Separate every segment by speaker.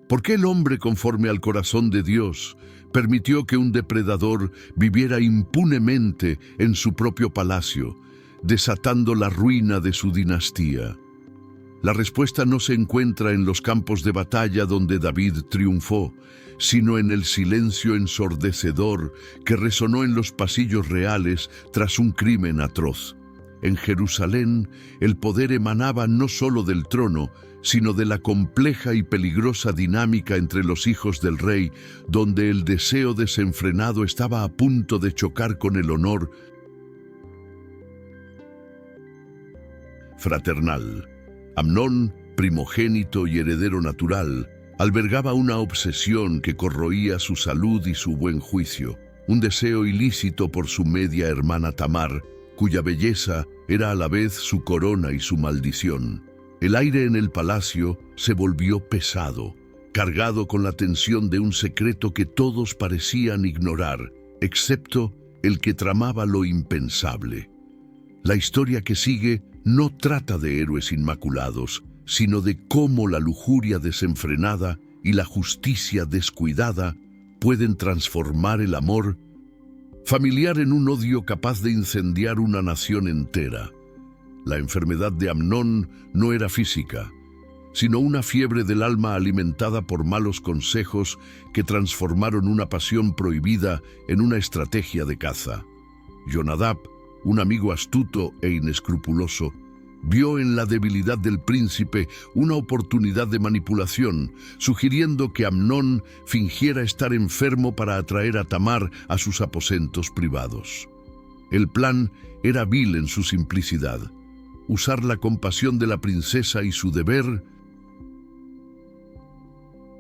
Speaker 1: ¿Por qué el hombre, conforme al corazón de Dios, permitió que un depredador viviera impunemente en su propio palacio, desatando la ruina de su dinastía? La respuesta no se encuentra en los campos de batalla donde David triunfó, sino en el silencio ensordecedor que resonó en los pasillos reales tras un crimen atroz. En Jerusalén, el poder emanaba no solo del trono, sino de la compleja y peligrosa dinámica entre los hijos del rey, donde el deseo desenfrenado estaba a punto de chocar con el honor fraternal. Amnón, primogénito y heredero natural, albergaba una obsesión que corroía su salud y su buen juicio, un deseo ilícito por su media hermana Tamar, cuya belleza era a la vez su corona y su maldición. El aire en el palacio se volvió pesado, cargado con la tensión de un secreto que todos parecían ignorar, excepto el que tramaba lo impensable. La historia que sigue no trata de héroes inmaculados, sino de cómo la lujuria desenfrenada y la justicia descuidada pueden transformar el amor familiar en un odio capaz de incendiar una nación entera. La enfermedad de Amnón no era física, sino una fiebre del alma alimentada por malos consejos que transformaron una pasión prohibida en una estrategia de caza. Jonadab, un amigo astuto e inescrupuloso, vio en la debilidad del príncipe una oportunidad de manipulación, sugiriendo que Amnón fingiera estar enfermo para atraer a Tamar a sus aposentos privados. El plan era vil en su simplicidad: usar la compasión de la princesa y su deber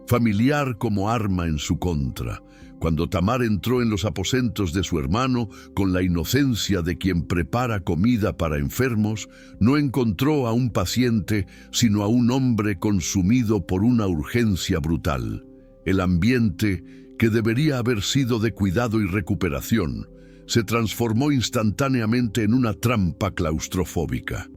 Speaker 1: familiar como arma en su contra. Cuando Tamar entró en los aposentos de su hermano con la inocencia de quien prepara comida para enfermos, no encontró a un paciente, sino a un hombre consumido por una urgencia brutal. El ambiente, que debería haber sido de cuidado y recuperación, se transformó instantáneamente en una trampa claustrofóbica.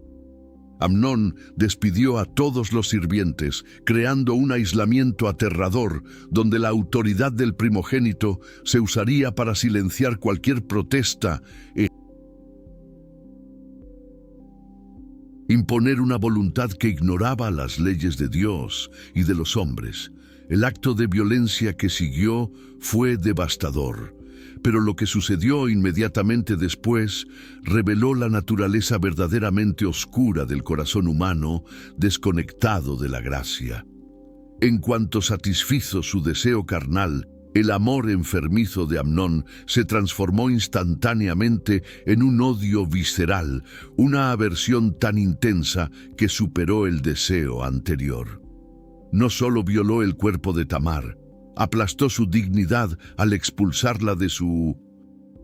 Speaker 1: Amnón despidió a todos los sirvientes, creando un aislamiento aterrador donde la autoridad del primogénito se usaría para silenciar cualquier protesta e imponer una voluntad que ignoraba las leyes de Dios y de los hombres. El acto de violencia que siguió fue devastador. Pero lo que sucedió inmediatamente después reveló la naturaleza verdaderamente oscura del corazón humano, desconectado de la gracia. En cuanto satisfizo su deseo carnal, el amor enfermizo de Amnón se transformó instantáneamente en un odio visceral, una aversión tan intensa que superó el deseo anterior. No solo violó el cuerpo de Tamar, aplastó su dignidad al expulsarla de su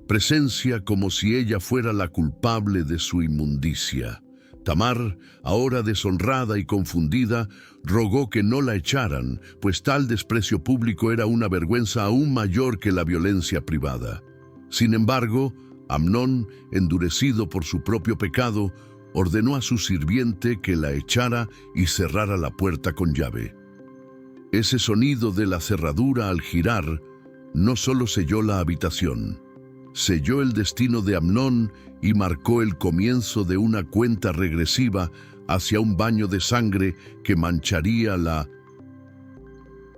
Speaker 1: presencia como si ella fuera la culpable de su inmundicia. Tamar, ahora deshonrada y confundida, rogó que no la echaran, pues tal desprecio público era una vergüenza aún mayor que la violencia privada. Sin embargo, Amnón, endurecido por su propio pecado, ordenó a su sirviente que la echara y cerrara la puerta con llave. Ese sonido de la cerradura al girar no solo selló la habitación, selló el destino de Amnón y marcó el comienzo de una cuenta regresiva hacia un baño de sangre que mancharía la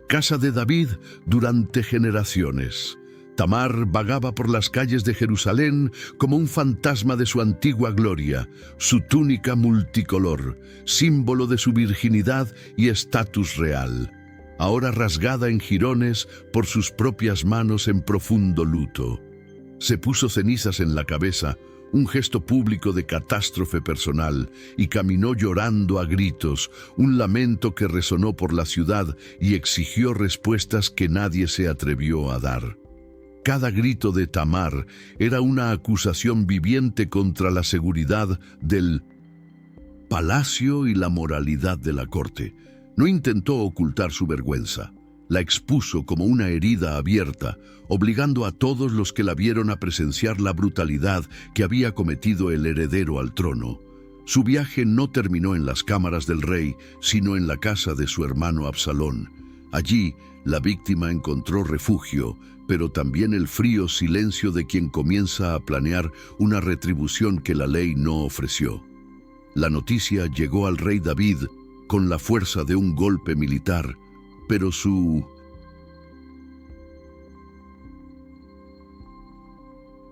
Speaker 1: casa de David durante generaciones. Tamar vagaba por las calles de Jerusalén como un fantasma de su antigua gloria, su túnica multicolor, símbolo de su virginidad y estatus real, ahora rasgada en jirones por sus propias manos en profundo luto. Se puso cenizas en la cabeza, un gesto público de catástrofe personal, y caminó llorando a gritos, un lamento que resonó por la ciudad y exigió respuestas que nadie se atrevió a dar. Cada grito de Tamar era una acusación viviente contra la seguridad del palacio y la moralidad de la corte. No intentó ocultar su vergüenza. La expuso como una herida abierta, obligando a todos los que la vieron a presenciar la brutalidad que había cometido el heredero al trono. Su viaje no terminó en las cámaras del rey, sino en la casa de su hermano Absalón. Allí, la víctima encontró refugio, pero también el frío silencio de quien comienza a planear una retribución que la ley no ofreció. La noticia llegó al rey David con la fuerza de un golpe militar, pero su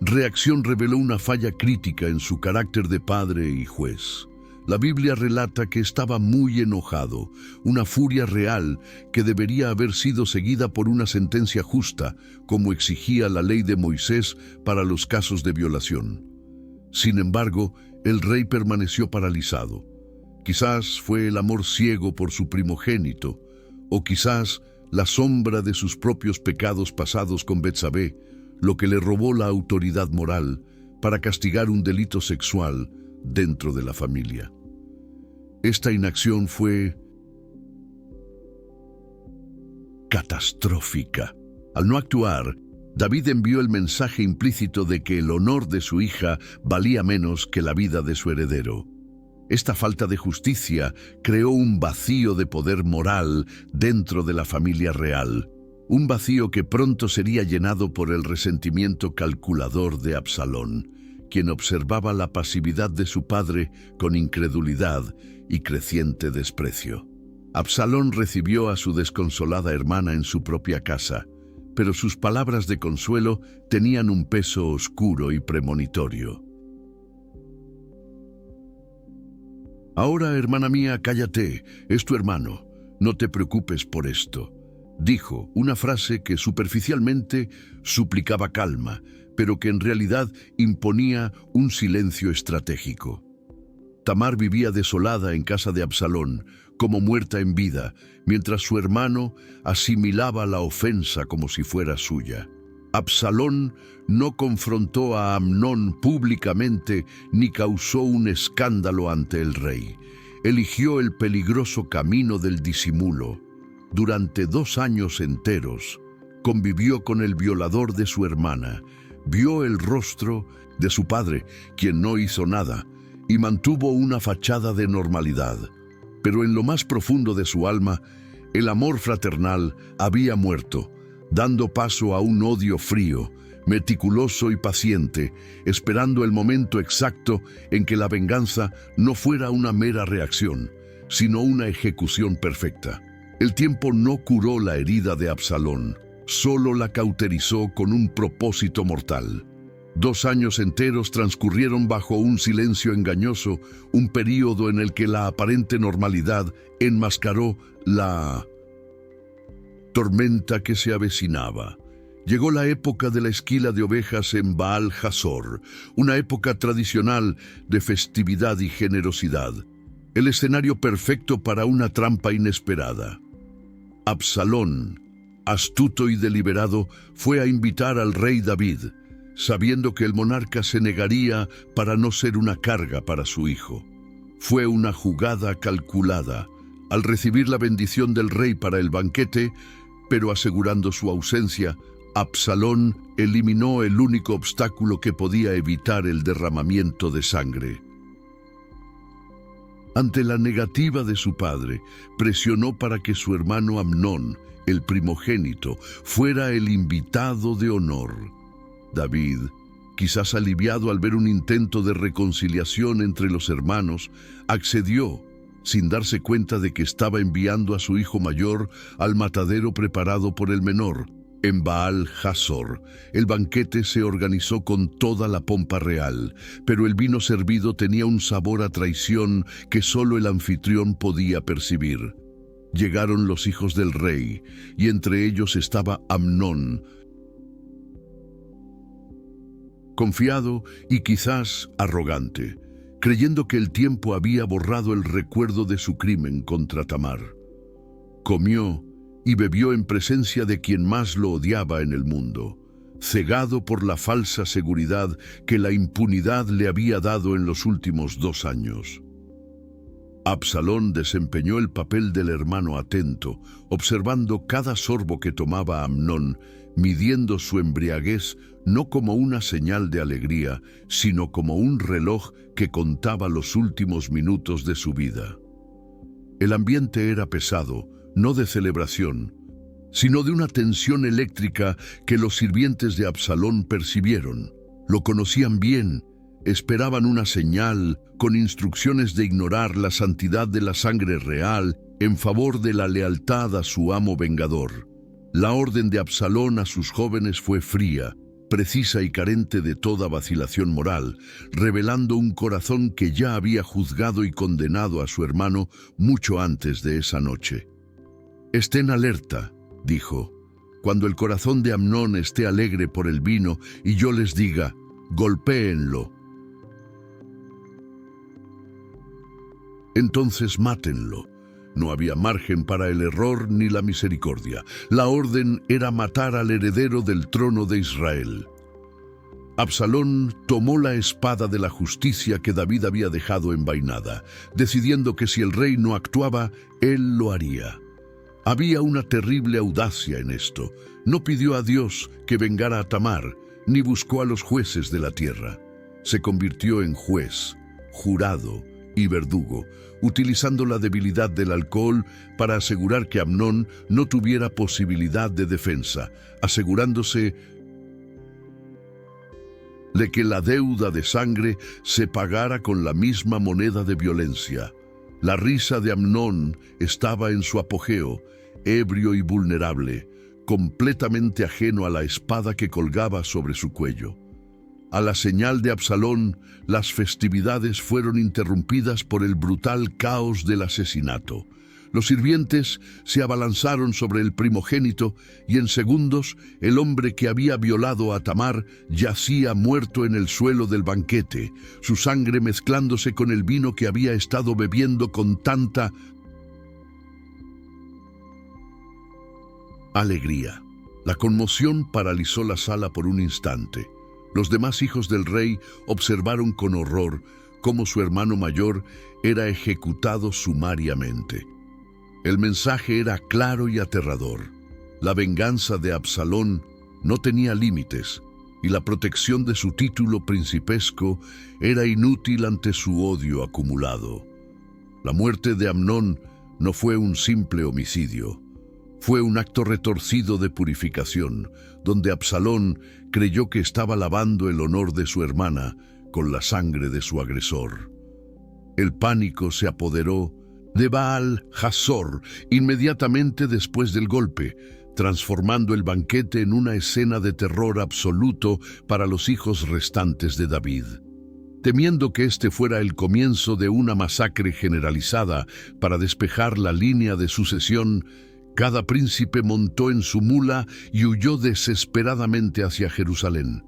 Speaker 1: reacción reveló una falla crítica en su carácter de padre y juez. La Biblia relata que estaba muy enojado, una furia real que debería haber sido seguida por una sentencia justa, como exigía la ley de Moisés para los casos de violación. Sin embargo, el rey permaneció paralizado. Quizás fue el amor ciego por su primogénito, o quizás la sombra de sus propios pecados pasados con Betsabé, lo que le robó la autoridad moral para castigar un delito sexual dentro de la familia. Esta inacción fue catastrófica. Al no actuar, David envió el mensaje implícito de que el honor de su hija valía menos que la vida de su heredero. Esta falta de justicia creó un vacío de poder moral dentro de la familia real, un vacío que pronto sería llenado por el resentimiento calculador de Absalón, quien observaba la pasividad de su padre con incredulidad y creciente desprecio. Absalón recibió a su desconsolada hermana en su propia casa, pero sus palabras de consuelo tenían un peso oscuro y premonitorio. «Ahora, hermana mía, cállate, es tu hermano, no te preocupes por esto», dijo, una frase que superficialmente suplicaba calma, pero que en realidad imponía un silencio estratégico. Tamar vivía desolada en casa de Absalón, como muerta en vida, mientras su hermano asimilaba la ofensa como si fuera suya. Absalón no confrontó a Amnón públicamente ni causó un escándalo ante el rey. Eligió el peligroso camino del disimulo. Durante 2 años enteros, convivió con el violador de su hermana, vio el rostro de su padre, quien no hizo nada, y mantuvo una fachada de normalidad. Pero en lo más profundo de su alma, el amor fraternal había muerto, dando paso a un odio frío, meticuloso y paciente, esperando el momento exacto en que la venganza no fuera una mera reacción, sino una ejecución perfecta. El tiempo no curó la herida de Absalón, solo la cauterizó con un propósito mortal. 2 años enteros transcurrieron bajo un silencio engañoso, un período en el que la aparente normalidad enmascaró la tormenta que se avecinaba. Llegó la época de la esquila de ovejas en Baal Hazor, una época tradicional de festividad y generosidad, el escenario perfecto para una trampa inesperada. Absalón, astuto y deliberado, fue a invitar al rey David, sabiendo que el monarca se negaría para no ser una carga para su hijo. Fue una jugada calculada, al recibir la bendición del rey para el banquete, pero asegurando su ausencia, Absalón eliminó el único obstáculo que podía evitar el derramamiento de sangre. Ante la negativa de su padre, presionó para que su hermano Amnón, el primogénito, fuera el invitado de honor. David, quizás aliviado al ver un intento de reconciliación entre los hermanos, accedió, sin darse cuenta de que estaba enviando a su hijo mayor al matadero preparado por el menor. En Baal Hazor, el banquete se organizó con toda la pompa real, pero el vino servido tenía un sabor a traición que solo el anfitrión podía percibir. Llegaron los hijos del rey, y entre ellos estaba Amnón, confiado y quizás arrogante, creyendo que el tiempo había borrado el recuerdo de su crimen contra Tamar. Comió y bebió en presencia de quien más lo odiaba en el mundo, cegado por la falsa seguridad que la impunidad le había dado en los últimos 2 años. Absalón desempeñó el papel del hermano atento, observando cada sorbo que tomaba Amnón, midiendo su embriaguez no como una señal de alegría, sino como un reloj que contaba los últimos minutos de su vida. El ambiente era pesado, no de celebración, sino de una tensión eléctrica que los sirvientes de Absalón percibieron. Lo conocían bien, esperaban una señal con instrucciones de ignorar la santidad de la sangre real en favor de la lealtad a su amo vengador. La orden de Absalón a sus jóvenes fue fría, precisa y carente de toda vacilación moral, revelando un corazón que ya había juzgado y condenado a su hermano mucho antes de esa noche. «Estén alerta», dijo, «cuando el corazón de Amnón esté alegre por el vino y yo les diga, golpéenlo. Entonces mátenlo». No había margen para el error ni la misericordia. La orden era matar al heredero del trono de Israel. Absalón tomó la espada de la justicia que David había dejado envainada, decidiendo que si el rey no actuaba, él lo haría. Había una terrible audacia en esto. No pidió a Dios que vengara a Tamar, ni buscó a los jueces de la tierra. Se convirtió en juez, jurado y verdugo, utilizando la debilidad del alcohol para asegurar que Amnón no tuviera posibilidad de defensa, asegurándose de que la deuda de sangre se pagara con la misma moneda de violencia. La risa de Amnón estaba en su apogeo, ebrio y vulnerable, completamente ajeno a la espada que colgaba sobre su cuello. A la señal de Absalón, las festividades fueron interrumpidas por el brutal caos del asesinato. Los sirvientes se abalanzaron sobre el primogénito y en segundos el hombre que había violado a Tamar yacía muerto en el suelo del banquete, su sangre mezclándose con el vino que había estado bebiendo con tanta alegría. La conmoción paralizó la sala por un instante. Los demás hijos del rey observaron con horror cómo su hermano mayor era ejecutado sumariamente. El mensaje era claro y aterrador. La venganza de Absalón no tenía límites y la protección de su título principesco era inútil ante su odio acumulado. La muerte de Amnón no fue un simple homicidio. Fue un acto retorcido de purificación, donde Absalón creyó que estaba lavando el honor de su hermana con la sangre de su agresor. El pánico se apoderó de Baal-Hazor inmediatamente después del golpe, transformando el banquete en una escena de terror absoluto para los hijos restantes de David. Temiendo que este fuera el comienzo de una masacre generalizada para despejar la línea de sucesión, cada príncipe montó en su mula y huyó desesperadamente hacia Jerusalén.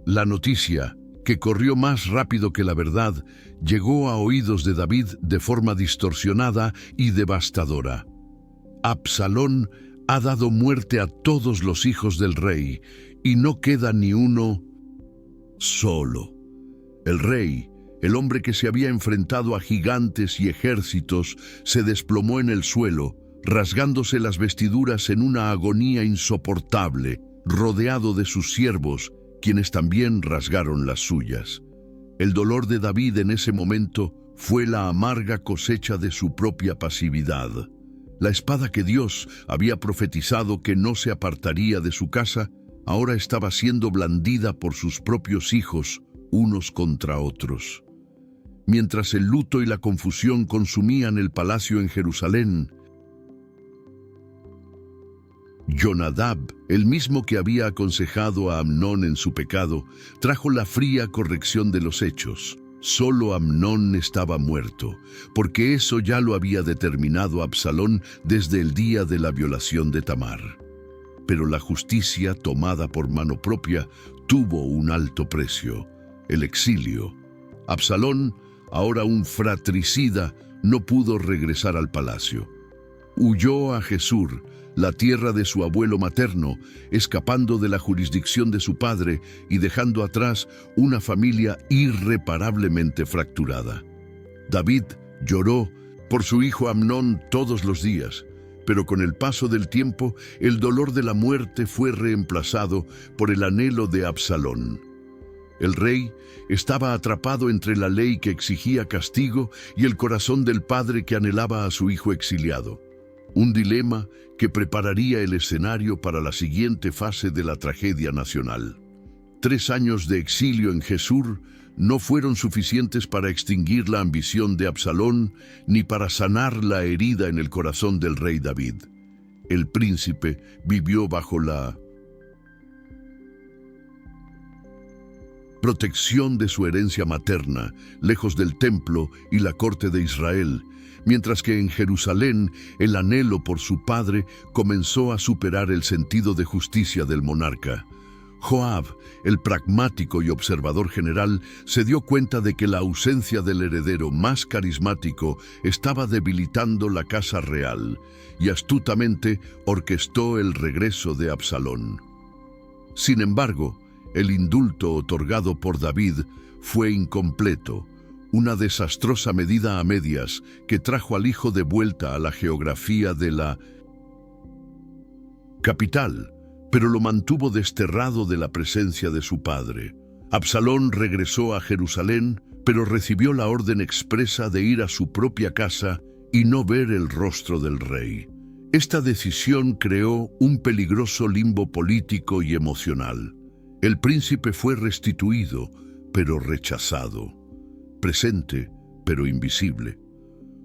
Speaker 1: La noticia, que corrió más rápido que la verdad, llegó a oídos de David de forma distorsionada y devastadora. Absalón ha dado muerte a todos los hijos del rey, y no queda ni uno solo. El rey, el hombre que se había enfrentado a gigantes y ejércitos, se desplomó en el suelo, rasgándose las vestiduras en una agonía insoportable, rodeado de sus siervos, quienes también rasgaron las suyas. El dolor de David en ese momento fue la amarga cosecha de su propia pasividad. La espada que Dios había profetizado que no se apartaría de su casa, ahora estaba siendo blandida por sus propios hijos, unos contra otros. Mientras el luto y la confusión consumían el palacio en Jerusalén, Jonadab, el mismo que había aconsejado a Amnón en su pecado, trajo la fría corrección de los hechos. Solo Amnón estaba muerto, porque eso ya lo había determinado Absalón desde el día de la violación de Tamar. Pero la justicia tomada por mano propia tuvo un alto precio, el exilio. Absalón, ahora un fratricida, no pudo regresar al palacio. Huyó a Jesús, la tierra de su abuelo materno, escapando de la jurisdicción de su padre y dejando atrás una familia irreparablemente fracturada. David lloró por su hijo Amnón todos los días, pero con el paso del tiempo el dolor de la muerte fue reemplazado por el anhelo de Absalón. El rey estaba atrapado entre la ley que exigía castigo y el corazón del padre que anhelaba a su hijo exiliado. un dilema que prepararía el escenario para la siguiente fase de la tragedia nacional. 3 años de exilio en Gesur no fueron suficientes para extinguir la ambición de Absalón ni para sanar la herida en el corazón del rey David. El príncipe vivió bajo la protección de su herencia materna, lejos del templo y la corte de Israel, mientras que en Jerusalén el anhelo por su padre comenzó a superar el sentido de justicia del monarca. Joab, el pragmático y observador general, se dio cuenta de que la ausencia del heredero más carismático estaba debilitando la casa real y astutamente orquestó el regreso de Absalón. Sin embargo, el indulto otorgado por David fue incompleto, una desastrosa medida a medias que trajo al hijo de vuelta a la geografía de la capital, pero lo mantuvo desterrado de la presencia de su padre. Absalón regresó a Jerusalén, pero recibió la orden expresa de ir a su propia casa y no ver el rostro del rey. Esta decisión creó un peligroso limbo político y emocional. El príncipe fue restituido, pero rechazado. Presente, pero invisible.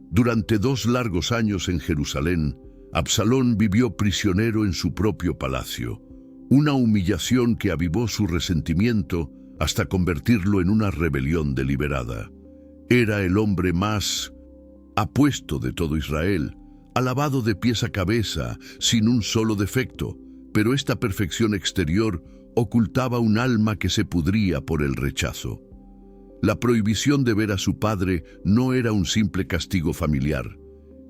Speaker 1: Durante 2 largos años en Jerusalén, Absalón vivió prisionero en su propio palacio, una humillación que avivó su resentimiento hasta convertirlo en una rebelión deliberada. Era el hombre más apuesto de todo Israel, alabado de pies a cabeza, sin un solo defecto, pero esta perfección exterior ocultaba un alma que se pudría por el rechazo. La prohibición de ver a su padre no era un simple castigo familiar,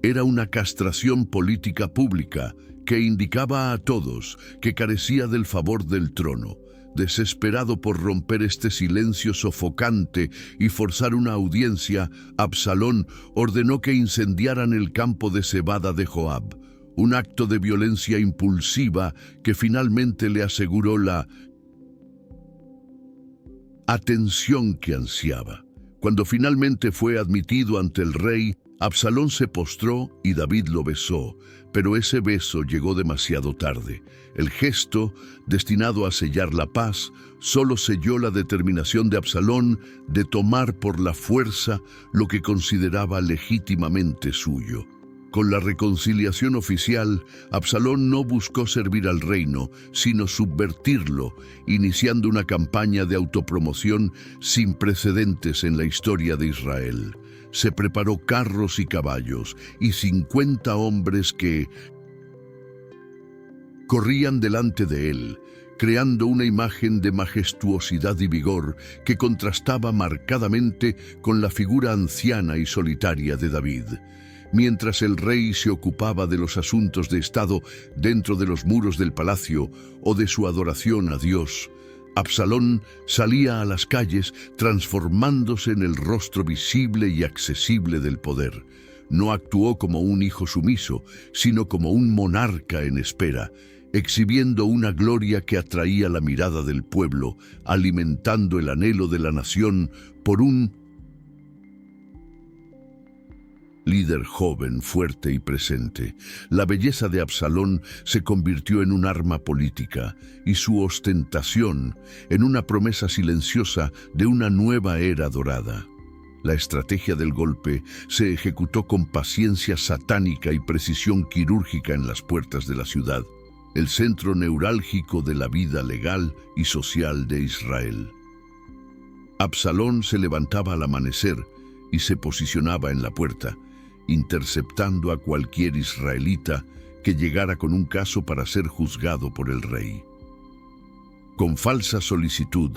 Speaker 1: era una castración política pública que indicaba a todos que carecía del favor del trono. Desesperado por romper este silencio sofocante y forzar una audiencia, Absalón ordenó que incendiaran el campo de cebada de Joab, un acto de violencia impulsiva que finalmente le aseguró la atención que ansiaba. Cuando finalmente fue admitido ante el rey, Absalón se postró y David lo besó, pero ese beso llegó demasiado tarde. El gesto, destinado a sellar la paz, solo selló la determinación de Absalón de tomar por la fuerza lo que consideraba legítimamente suyo. Con la reconciliación oficial, Absalón no buscó servir al reino, sino subvertirlo, iniciando una campaña de autopromoción sin precedentes en la historia de Israel. Se preparó carros y caballos, y 50 hombres que corrían delante de él, creando una imagen de majestuosidad y vigor que contrastaba marcadamente con la figura anciana y solitaria de David. Mientras el rey se ocupaba de los asuntos de Estado dentro de los muros del palacio o de su adoración a Dios, Absalón salía a las calles transformándose en el rostro visible y accesible del poder. No actuó como un hijo sumiso, sino como un monarca en espera, exhibiendo una gloria que atraía la mirada del pueblo, alimentando el anhelo de la nación por un líder joven, fuerte y presente. La belleza de Absalón se convirtió en un arma política y su ostentación en una promesa silenciosa de una nueva era dorada. La estrategia del golpe se ejecutó con paciencia satánica y precisión quirúrgica en las puertas de la ciudad, el centro neurálgico de la vida legal y social de Israel. Absalón se levantaba al amanecer y se posicionaba en la puerta, interceptando a cualquier israelita que llegara con un caso para ser juzgado por el rey. Con falsa solicitud,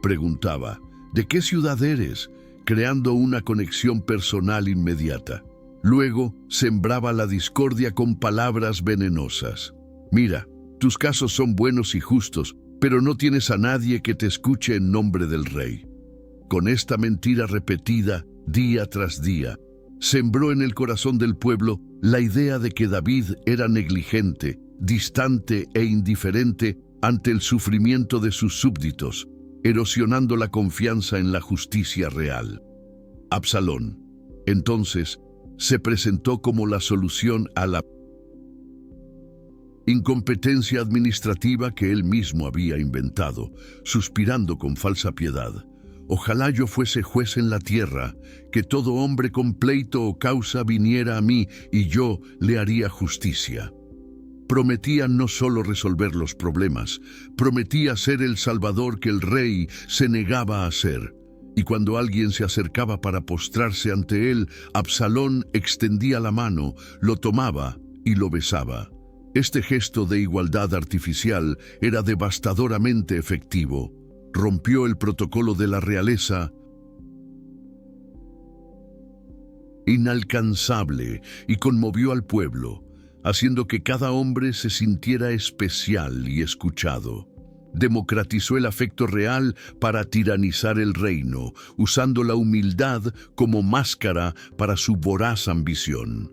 Speaker 1: preguntaba, ¿de qué ciudad eres?, creando una conexión personal inmediata. Luego, sembraba la discordia con palabras venenosas. Mira, tus casos son buenos y justos, pero no tienes a nadie que te escuche en nombre del rey. Con esta mentira repetida, día tras día, sembró en el corazón del pueblo la idea de que David era negligente, distante e indiferente ante el sufrimiento de sus súbditos, erosionando la confianza en la justicia real. Absalón, entonces, se presentó como la solución a la incompetencia administrativa que él mismo había inventado, suspirando con falsa piedad. Ojalá yo fuese juez en la tierra, que todo hombre con pleito o causa viniera a mí y yo le haría justicia. Prometía no solo resolver los problemas, prometía ser el salvador que el rey se negaba a ser. Y cuando alguien se acercaba para postrarse ante él, Absalón extendía la mano, lo tomaba y lo besaba. Este gesto de igualdad artificial era devastadoramente efectivo. Rompió el protocolo de la realeza inalcanzable y conmovió al pueblo, haciendo que cada hombre se sintiera especial y escuchado. Democratizó el afecto real para tiranizar el reino, usando la humildad como máscara para su voraz ambición.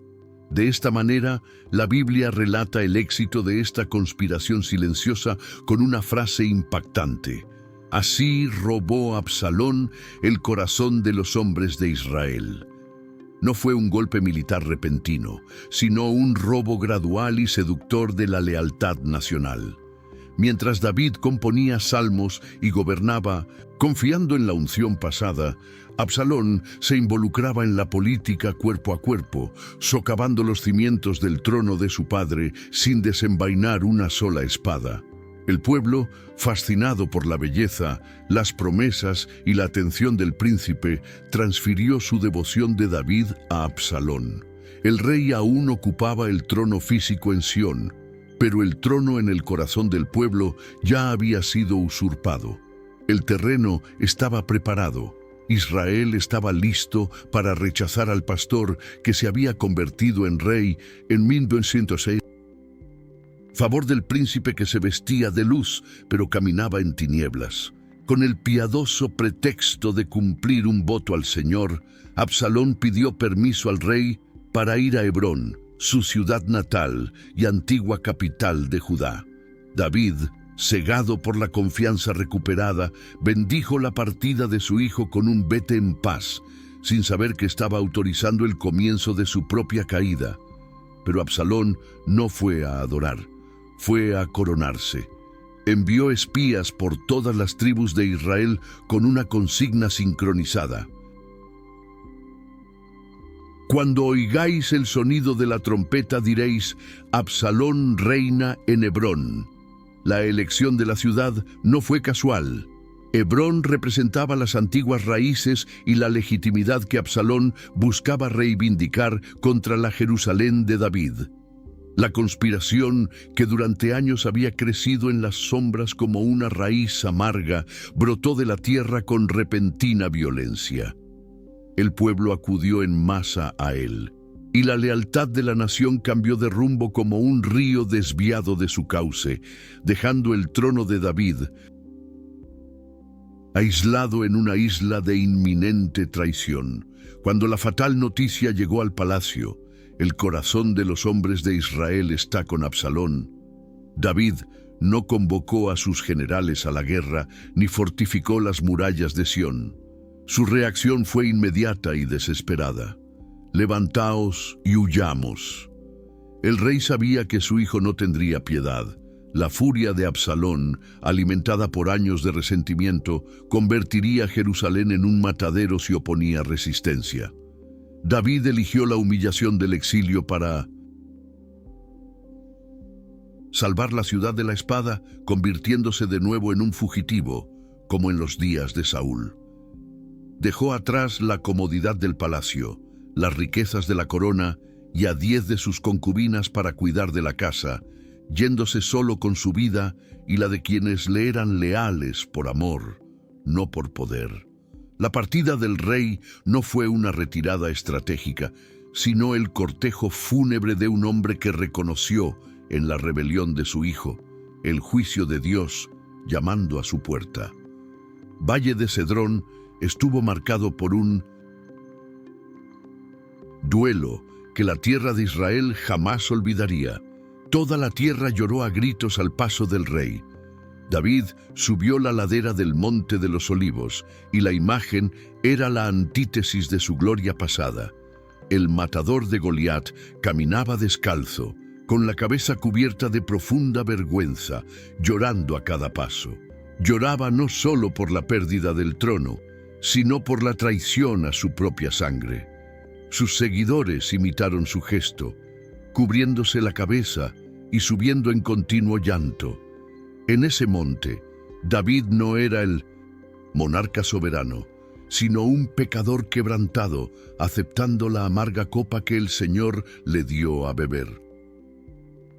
Speaker 1: De esta manera, la Biblia relata el éxito de esta conspiración silenciosa con una frase impactante. Así robó Absalón el corazón de los hombres de Israel. No fue un golpe militar repentino, sino un robo gradual y seductor de la lealtad nacional. Mientras David componía salmos y gobernaba, confiando en la unción pasada, Absalón se involucraba en la política cuerpo a cuerpo, socavando los cimientos del trono de su padre sin desenvainar una sola espada. El pueblo, fascinado por la belleza, las promesas y la atención del príncipe, transfirió su devoción de David a Absalón. El rey aún ocupaba el trono físico en Sión, pero el trono en el corazón del pueblo ya había sido usurpado. El terreno estaba preparado. Israel estaba listo para rechazar al pastor que se había convertido en rey en 1906. Favor del príncipe que se vestía de luz, pero caminaba en tinieblas. Con el piadoso pretexto de cumplir un voto al Señor, Absalón pidió permiso al rey para ir a Hebrón, su ciudad natal y antigua capital de Judá. David, cegado por la confianza recuperada, bendijo la partida de su hijo con un vete en paz, sin saber que estaba autorizando el comienzo de su propia caída. Pero Absalón no fue a adorar, fue a coronarse. Envió espías por todas las tribus de Israel con una consigna sincronizada. Cuando oigáis el sonido de la trompeta diréis, Absalón reina en Hebrón. La elección de la ciudad no fue casual. Hebrón representaba las antiguas raíces y la legitimidad que Absalón buscaba reivindicar contra la Jerusalén de David. La conspiración, que durante años había crecido en las sombras como una raíz amarga, brotó de la tierra con repentina violencia. El pueblo acudió en masa a él, y la lealtad de la nación cambió de rumbo como un río desviado de su cauce, dejando el trono de David aislado en una isla de inminente traición. Cuando la fatal noticia llegó al palacio, el corazón de los hombres de Israel está con Absalón. David no convocó a sus generales a la guerra ni fortificó las murallas de Sión. Su reacción fue inmediata y desesperada. Levantaos y huyamos. El rey sabía que su hijo no tendría piedad. La furia de Absalón, alimentada por años de resentimiento, convertiría a Jerusalén en un matadero si oponía resistencia. David eligió la humillación del exilio para salvar la ciudad de la espada, convirtiéndose de nuevo en un fugitivo, como en los días de Saúl. Dejó atrás la comodidad del palacio, las riquezas de la corona y a 10 de sus concubinas para cuidar de la casa, yéndose solo con su vida y la de quienes le eran leales por amor, no por poder. La partida del rey no fue una retirada estratégica, sino el cortejo fúnebre de un hombre que reconoció en la rebelión de su hijo el juicio de Dios llamando a su puerta. Valle de Cedrón estuvo marcado por un duelo que la tierra de Israel jamás olvidaría. Toda la tierra lloró a gritos al paso del rey. David subió la ladera del Monte de los Olivos, y la imagen era la antítesis de su gloria pasada. el matador de Goliat, caminaba descalzo, con la cabeza cubierta de profunda vergüenza, llorando a cada paso. Lloraba no solo por la pérdida del trono, sino por la traición a su propia sangre. Sus seguidores imitaron su gesto, cubriéndose la cabeza y subiendo en continuo llanto. En ese monte, David no era el monarca soberano, sino un pecador quebrantado, aceptando la amarga copa que el Señor le dio a beber.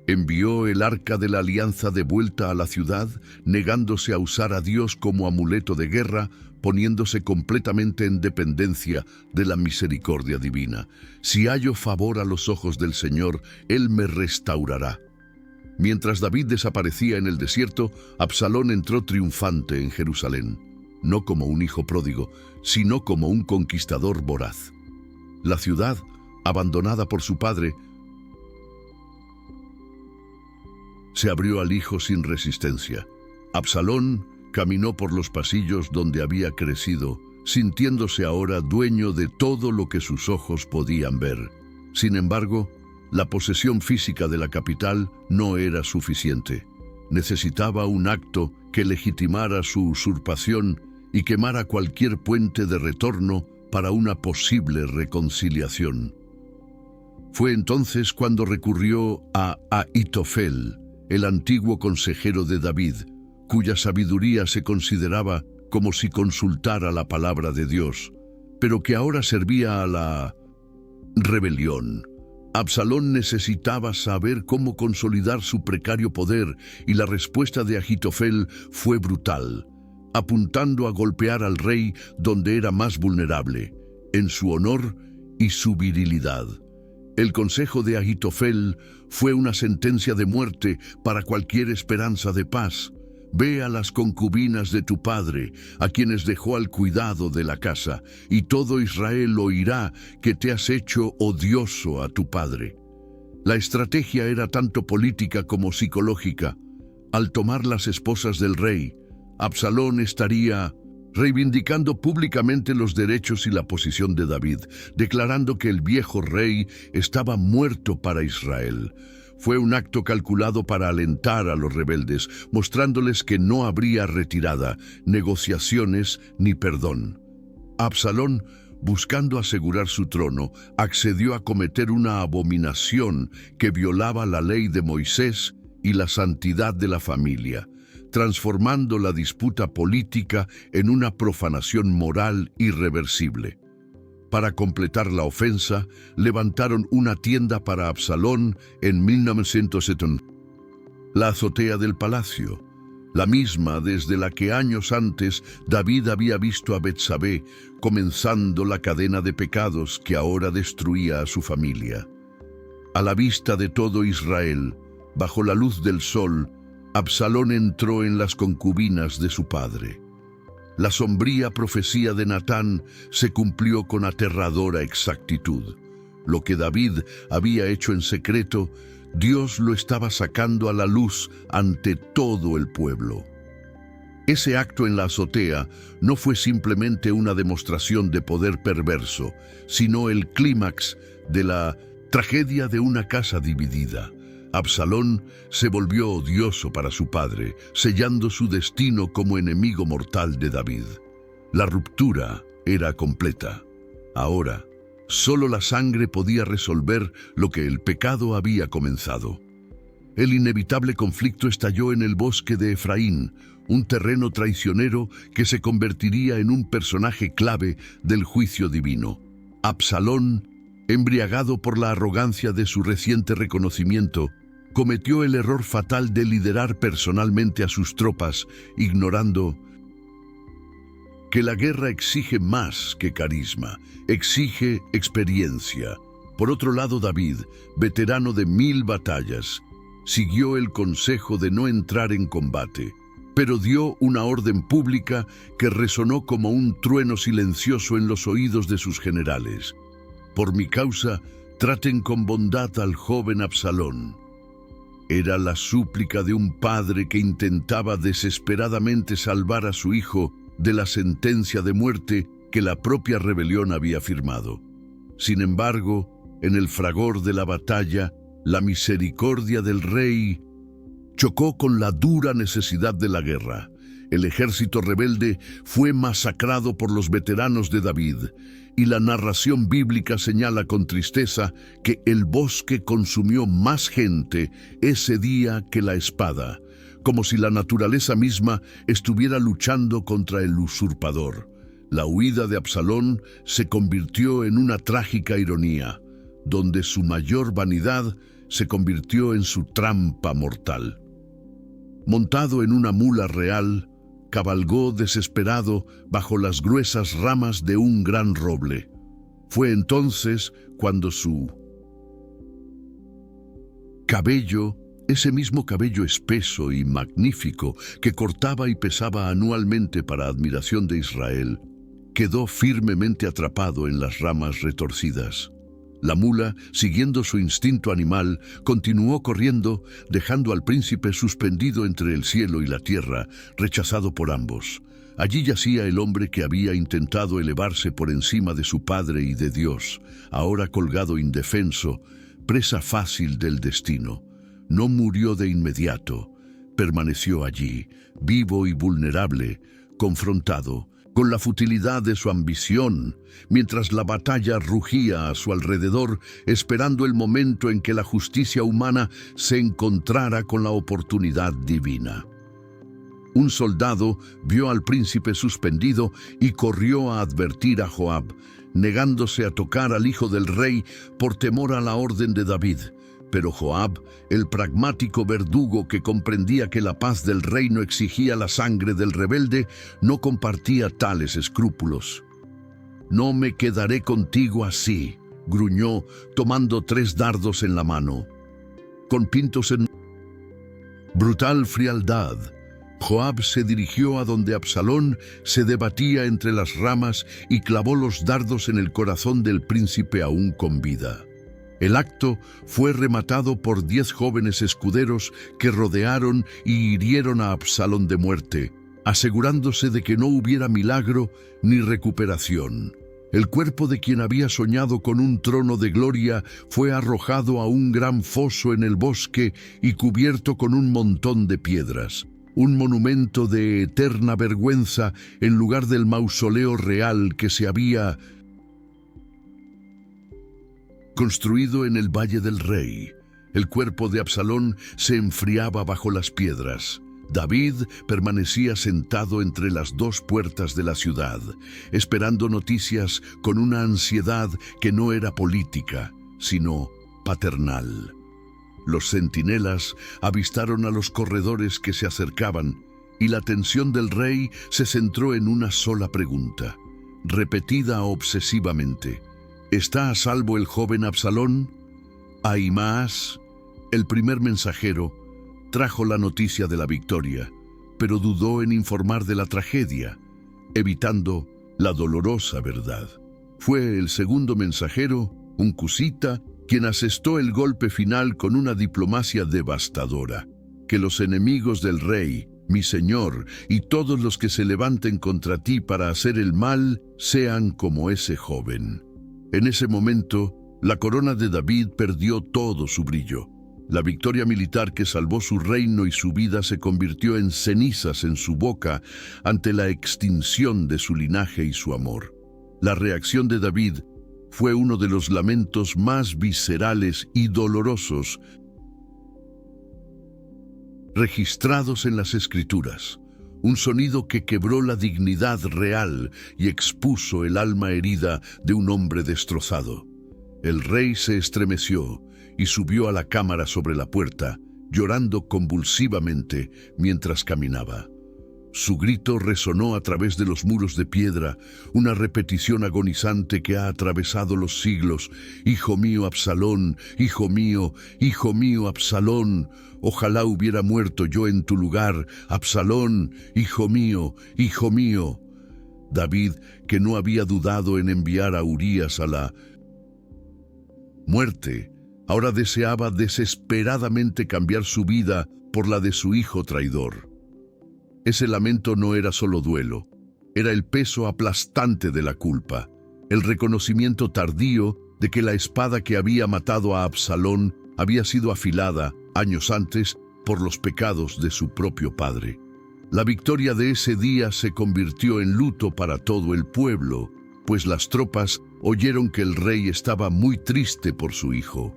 Speaker 1: Envió el arca de la alianza de vuelta a la ciudad, negándose a usar a Dios como amuleto de guerra, poniéndose completamente en dependencia de la misericordia divina. Si hallo favor a los ojos del Señor, Él me restaurará. Mientras David desaparecía en el desierto, Absalón entró triunfante en Jerusalén, no como un hijo pródigo, sino como un conquistador voraz. La ciudad, abandonada por su padre, se abrió al hijo sin resistencia. Absalón caminó por los pasillos donde había crecido, sintiéndose ahora dueño de todo lo que sus ojos podían ver. Sin embargo, la posesión física de la capital no era suficiente. Necesitaba un acto que legitimara su usurpación y quemara cualquier puente de retorno para una posible reconciliación. Fue entonces cuando recurrió a Ahitofel, el antiguo consejero de David, cuya sabiduría se consideraba como si consultara la palabra de Dios, pero que ahora servía a la rebelión. Absalón necesitaba saber cómo consolidar su precario poder, y la respuesta de Ahitofel fue brutal, apuntando a golpear al rey donde era más vulnerable, en su honor y su virilidad. El consejo de Ahitofel fue una sentencia de muerte para cualquier esperanza de paz. Ve a las concubinas de tu padre, a quienes dejó al cuidado de la casa, y todo Israel oirá que te has hecho odioso a tu padre. La estrategia era tanto política como psicológica. Al tomar las esposas del rey, Absalón estaría reivindicando públicamente los derechos y la posición de David, declarando que el viejo rey estaba muerto para Israel. Fue un acto calculado para alentar a los rebeldes, mostrándoles que no habría retirada, negociaciones ni perdón. Absalón, buscando asegurar su trono, accedió a cometer una abominación que violaba la ley de Moisés y la santidad de la familia, transformando la disputa política en una profanación moral irreversible. Para completar la ofensa, levantaron una tienda para Absalón en 1970. La azotea del palacio, la misma desde la que años antes David había visto a Betsabé, comenzando la cadena de pecados que ahora destruía a su familia. A la vista de todo Israel, bajo la luz del sol, Absalón entró en las concubinas de su padre. La sombría profecía de Natán se cumplió con aterradora exactitud. Lo que David había hecho en secreto, Dios lo estaba sacando a la luz ante todo el pueblo. Ese acto en la azotea no fue simplemente una demostración de poder perverso, sino el clímax de la tragedia de una casa dividida. Absalón se volvió odioso para su padre, sellando su destino como enemigo mortal de David. La ruptura era completa. Ahora, solo la sangre podía resolver lo que el pecado había comenzado. El inevitable conflicto estalló en el bosque de Efraín, un terreno traicionero que se convertiría en un personaje clave del juicio divino. Absalón, embriagado por la arrogancia de su reciente reconocimiento, cometió el error fatal de liderar personalmente a sus tropas, ignorando que la guerra exige más que carisma, exige experiencia. Por otro lado, David, veterano de 1000 batallas, siguió el consejo de no entrar en combate, pero dio una orden pública que resonó como un trueno silencioso en los oídos de sus generales. Por mi causa, traten con bondad al joven Absalón. Era la súplica de un padre que intentaba desesperadamente salvar a su hijo de la sentencia de muerte que la propia rebelión había firmado. Sin embargo, en el fragor de la batalla, la misericordia del rey chocó con la dura necesidad de la guerra. El ejército rebelde fue masacrado por los veteranos de David, y la narración bíblica señala con tristeza que el bosque consumió más gente ese día que la espada, como si la naturaleza misma estuviera luchando contra el usurpador. La huida de Absalón se convirtió en una trágica ironía, donde su mayor vanidad se convirtió en su trampa mortal. Montado en una mula real, cabalgó desesperado bajo las gruesas ramas de un gran roble. Fue entonces cuando su cabello, ese mismo cabello espeso y magnífico que cortaba y pesaba anualmente para admiración de Israel, quedó firmemente atrapado en las ramas retorcidas. La mula, siguiendo su instinto animal, continuó corriendo, dejando al príncipe suspendido entre el cielo y la tierra, rechazado por ambos. Allí yacía el hombre que había intentado elevarse por encima de su padre y de Dios, ahora colgado indefenso, presa fácil del destino. No murió de inmediato, permaneció allí, vivo y vulnerable, confrontado con la futilidad de su ambición, mientras la batalla rugía a su alrededor, esperando el momento en que la justicia humana se encontrara con la oportunidad divina. Un soldado vio al príncipe suspendido y corrió a advertir a Joab, negándose a tocar al hijo del rey por temor a la orden de David. Pero Joab, el pragmático verdugo que comprendía que la paz del reino exigía la sangre del rebelde, no compartía tales escrúpulos. «No me quedaré contigo así», gruñó, tomando 3 dardos en la mano. Con pintos en brutal frialdad, Joab se dirigió a donde Absalón se debatía entre las ramas y clavó los dardos en el corazón del príncipe aún con vida. El acto fue rematado por 10 jóvenes escuderos que rodearon y hirieron a Absalón de muerte, asegurándose de que no hubiera milagro ni recuperación. El cuerpo de quien había soñado con un trono de gloria fue arrojado a un gran foso en el bosque y cubierto con un montón de piedras. Un monumento de eterna vergüenza en lugar del mausoleo real que se había construido en el Valle del Rey. El cuerpo de Absalón se enfriaba bajo las piedras. David permanecía sentado entre las 2 puertas de la ciudad, esperando noticias con una ansiedad que no era política, sino paternal. Los centinelas avistaron a los corredores que se acercaban, y la atención del rey se centró en una sola pregunta, repetida obsesivamente. ¿Está a salvo el joven Absalón? Ahimaas, el primer mensajero, trajo la noticia de la victoria, pero dudó en informar de la tragedia, evitando la dolorosa verdad. Fue el segundo mensajero, un cusita, quien asestó el golpe final con una diplomacia devastadora. Que los enemigos del rey, mi señor, y todos los que se levanten contra ti para hacer el mal, sean como ese joven. En ese momento, la corona de David perdió todo su brillo. La victoria militar que salvó su reino y su vida se convirtió en cenizas en su boca ante la extinción de su linaje y su amor. La reacción de David fue uno de los lamentos más viscerales y dolorosos registrados en las Escrituras. Un sonido que quebró la dignidad real y expuso el alma herida de un hombre destrozado. El rey se estremeció y subió a la cámara sobre la puerta, llorando convulsivamente mientras caminaba. Su grito resonó a través de los muros de piedra, una repetición agonizante que ha atravesado los siglos. «Hijo mío, Absalón, hijo mío, Absalón, ojalá hubiera muerto yo en tu lugar, Absalón, hijo mío, hijo mío». David, que no había dudado en enviar a Urías a la muerte, ahora deseaba desesperadamente cambiar su vida por la de su hijo traidor. Ese lamento no era solo duelo, era el peso aplastante de la culpa, el reconocimiento tardío de que la espada que había matado a Absalón había sido afilada años antes por los pecados de su propio padre. La victoria de ese día se convirtió en luto para todo el pueblo, pues las tropas oyeron que el rey estaba muy triste por su hijo.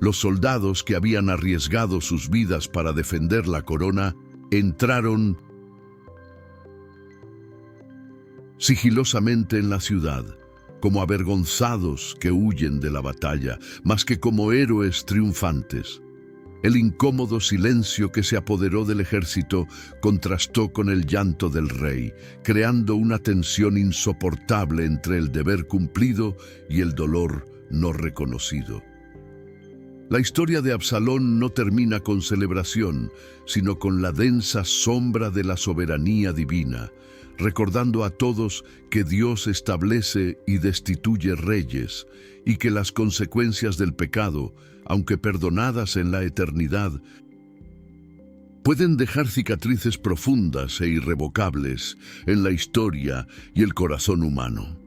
Speaker 1: Los soldados que habían arriesgado sus vidas para defender la corona entraron sigilosamente en la ciudad, como avergonzados que huyen de la batalla, más que como héroes triunfantes. El incómodo silencio que se apoderó del ejército contrastó con el llanto del rey, creando una tensión insoportable entre el deber cumplido y el dolor no reconocido. La historia de Absalón no termina con celebración, sino con la densa sombra de la soberanía divina, recordando a todos que Dios establece y destituye reyes, y que las consecuencias del pecado, aunque perdonadas en la eternidad, pueden dejar cicatrices profundas e irrevocables en la historia y el corazón humano.